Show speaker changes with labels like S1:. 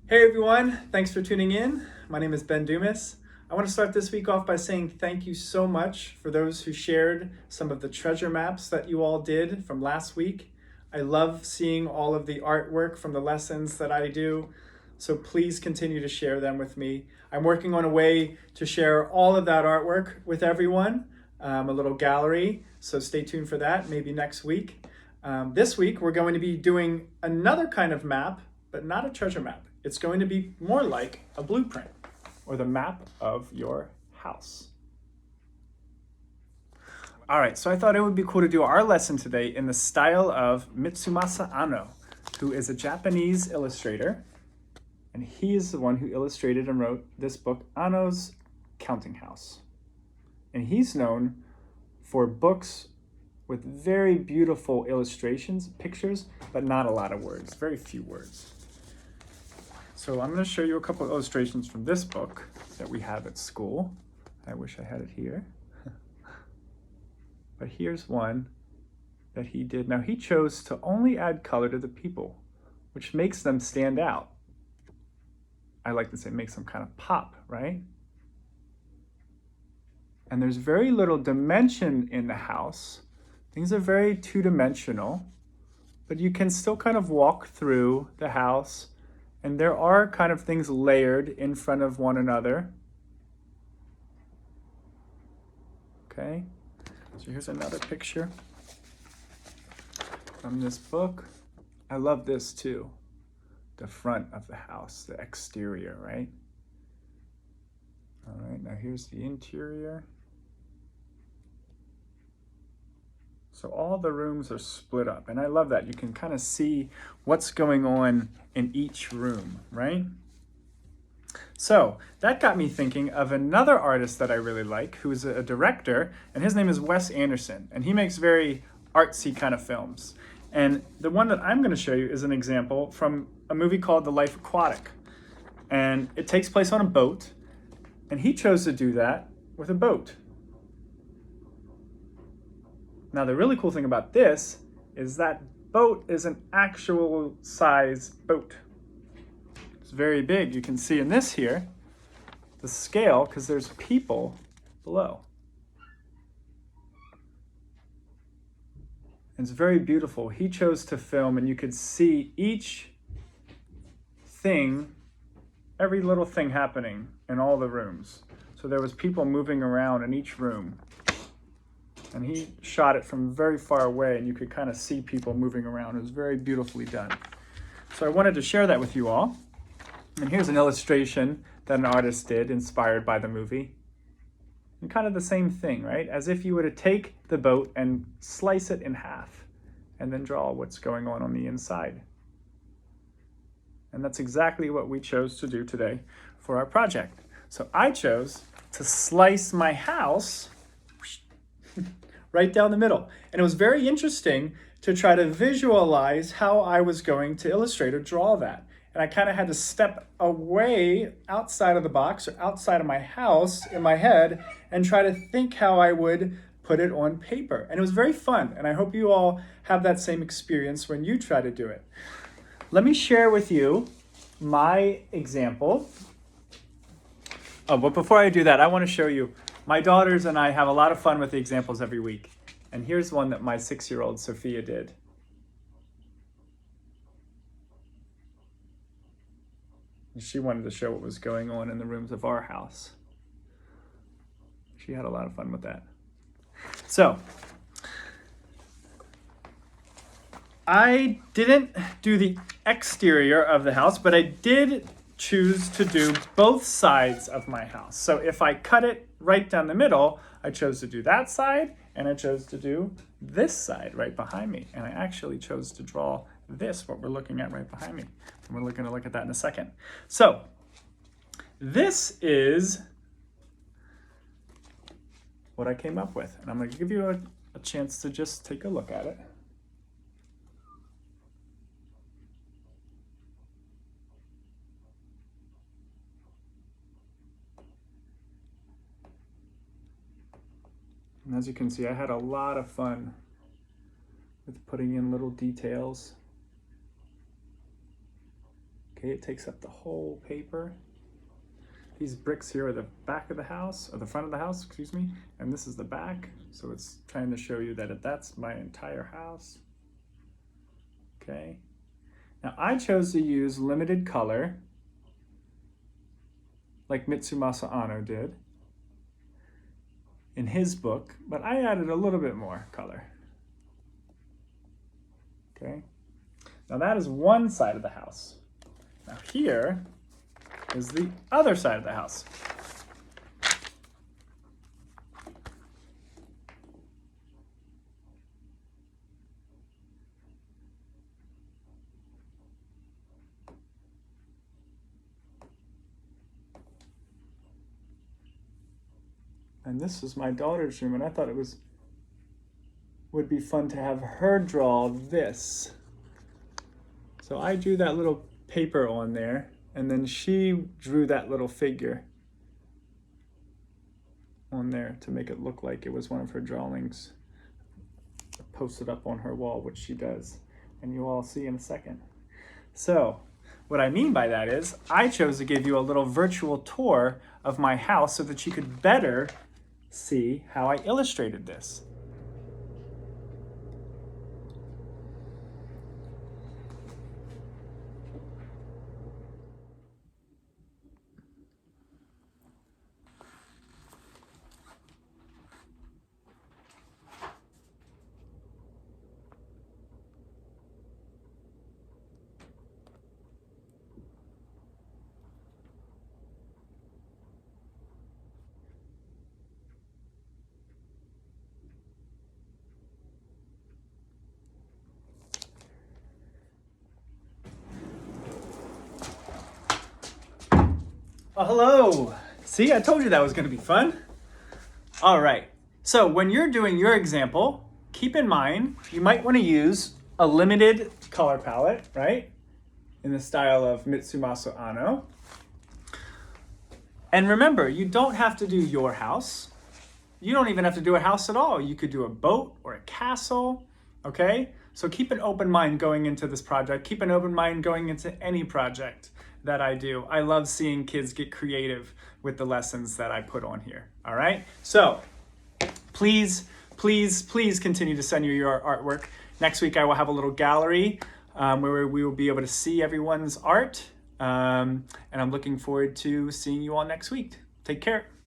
S1: Hey everyone, thanks for tuning in. My name is Ben Dumas. I want to start this week off by saying thank you so much for those who shared some of the treasure maps that you all did from last week. I love seeing all of the artwork from the lessons that I do, so please continue to share them with me. I'm working on a way to share all of that artwork with everyone, a little gallery, so stay tuned for that, maybe next week. This week we're going to be doing another kind of map, but not a treasure map. It's going to be more like a blueprint or the map of your house. All right, so I thought it would be cool to do our lesson today in the style of Mitsumasa Anno, who is a Japanese illustrator. And he is the one who illustrated and wrote this book, Anno's Counting House. And he's known for books with very beautiful illustrations, pictures, but not a lot of words, very few words. So I'm going to show you a couple of illustrations from this book that we have at school. I wish I had it here. But here's one that he did. Now he chose to only add color to the people, which makes them stand out. I like to say makes them kind of pop, right? And there's very little dimension in the house. Things are very two-dimensional, but you can still kind of walk through the house. And there are kind of things layered in front of one another. Okay, so here's another picture from this book. I love this too. The front of the house, the exterior, right? All right, now here's the interior. So all the rooms are split up, and I love that. You can kind of see what's going on in each room, right? So that got me thinking of another artist that I really like, who's a director, and his name is Wes Anderson, and he makes very artsy kind of films. And the one that I'm going to show you is an example from a movie called The Life Aquatic. And it takes place on a boat, and he chose to do that with a boat. Now, the really cool thing about this is that boat is an actual size boat. It's very big. You can see in this here, the scale, because there's people below. And it's very beautiful. He chose to film, and you could see each thing, every little thing happening in all the rooms. So there was people moving around in each room. And he shot it from very far away, and you could kind of see people moving around. It was very beautifully done. So I wanted to share that with you all. And here's an illustration that an artist did, inspired by the movie. And kind of the same thing, right? As if you were to take the boat and slice it in half, and then draw what's going on the inside. And that's exactly what we chose to do today for our project. So I chose to slice my house right down the middle. And it was very interesting to try to visualize how I was going to illustrate or draw that. And I kind of had to step away outside of the box or outside of my house in my head and try to think how I would put it on paper. And it was very fun. And I hope you all have that same experience when you try to do it. Let me share with you my example. Oh, but before I do that, I want to show you. My daughters and I have a lot of fun with the examples every week. And here's one that my 6-year-old Sophia did. She wanted to show what was going on in the rooms of our house. She had a lot of fun with that. So, I didn't do the exterior of the house, but I did choose to do both sides of my house. So if I cut it right down the middle, I chose to do that side, and I chose to do this side right behind me. And I actually chose to draw this, what we're looking at right behind me. And we're going to look at that in a second. So this is what I came up with. And I'm going to give you a chance to just take a look at it. And as you can see, I had a lot of fun with putting in little details. Okay, it takes up the whole paper. These bricks here are the back of the house, or the front of the house, excuse me, and this is the back. So it's trying to show you that that's my entire house. Okay. Now I chose to use limited color, like Mitsumasa Anno did in his book, but I added a little bit more color. Okay. Now that is one side of the house. Now here is the other side of the house. And this is my daughter's room, and I thought it would be fun to have her draw this. So I drew that little paper on there, and then she drew that little figure on there to make it look like it was one of her drawings posted up on her wall, which she does, and you'll all see in a second. So what I mean by that is I chose to give you a little virtual tour of my house so that you could better see how I illustrated this. Oh, hello. See, I told you that was going to be fun. All right. So when you're doing your example, keep in mind, you might want to use a limited color palette, right? In the style of Mitsumasa Anno. And remember, you don't have to do your house. You don't even have to do a house at all. You could do a boat or a castle, okay? So keep an open mind going into this project. Keep an open mind going into any project that I do. I love seeing kids get creative with the lessons that I put on here, all right? So please, please, please continue to send your artwork. Next week I will have a little gallery where we will be able to see everyone's art. And I'm looking forward to seeing you all next week. Take care.